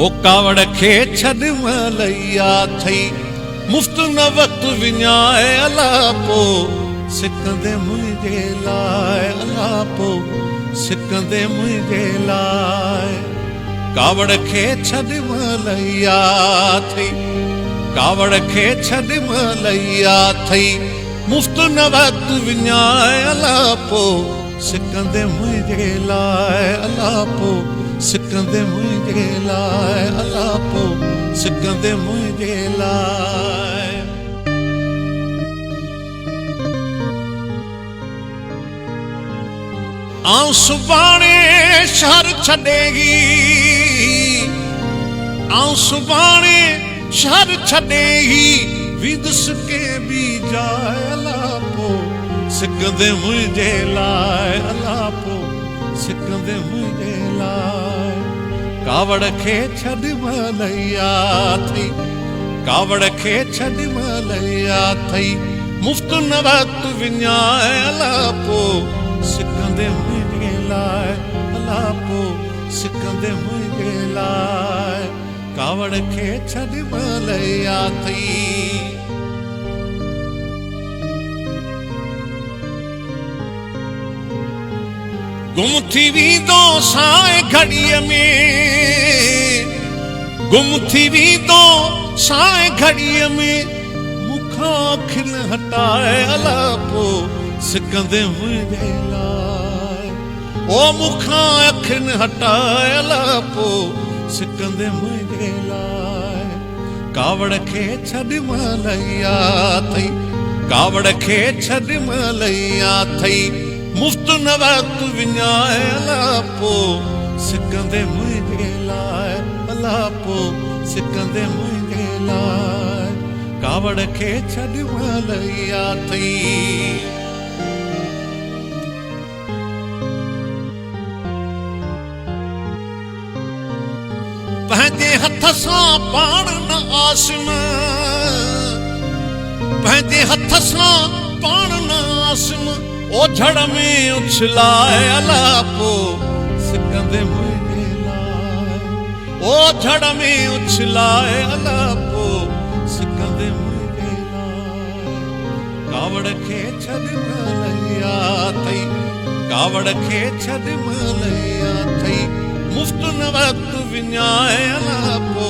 ओ कावड़ खे छॾ मलैया थई मुफ्त न वक्त विञाए अलापो सिकंदे मुंहिंजे लाइ अलापो सिकंदे मुंहिंजे लाइ कावड़ खे छॾ मलैया थई कावड़ खे छॾ मलैया थई मुफ्त न वक्त विञाए अलापो सिकंदे मुंहिंजे लाइ अलापो सिकंदे मुंहिंजे लाइ अलापो सिकंदे मुंहिंजे लाइ आऊं सुभाणे शहर छॾेगी आऊं सुभाणे शहर छॾेगी विदुसि के बि जाए अलापो सिकंदे मुंहिंजे लाइ अलापो सिकंदे मुंहिंजे लाइ कावड़ खे छॾ मलैया थई कावड़ खे छॾ मलैया थई मुफ्त न वक्त विञाए अलापो सिकंदे मुंहिंजे लाइ अलापो सिकंदे मुंहिंजे लाइ कावड़ खे छॾ मलैया थई गुम थी वेंदो साए घड़ीअ में गुम थी वेंदो साए घड़ीअ में मूंखां अखि न हटाए अलापो सिकंदे मुंहिंजे लाइ ओ मूंखां अखि न हटाए अलापो सिकंदे मुंहिंजे लाइ कावड़ खे छॾ मलैया थई कावड़ खे छॾ मलैया थई मुफ्त न वक्त विञाए अलापो सिकंदे मुंहिंजे लाइ अलापो सिकंदे मुंहिंजे लाइ कावड़ खे छॾ मलैया थई पंहिंजे हथ सां पाण न आसम पंहिंजे हथ सां पाण न आसम ओझड़ में उछलाए अलापो सिकंदे मुंहिंजे लाइ ओझड़ में उछलाए अलापो सिकंदे मुंहिंजे लाइ कावड़ खे छॾ मलैया थई कावड़ खे छॾ मलैया थई मुफ्त न वक्त विञाए अलापो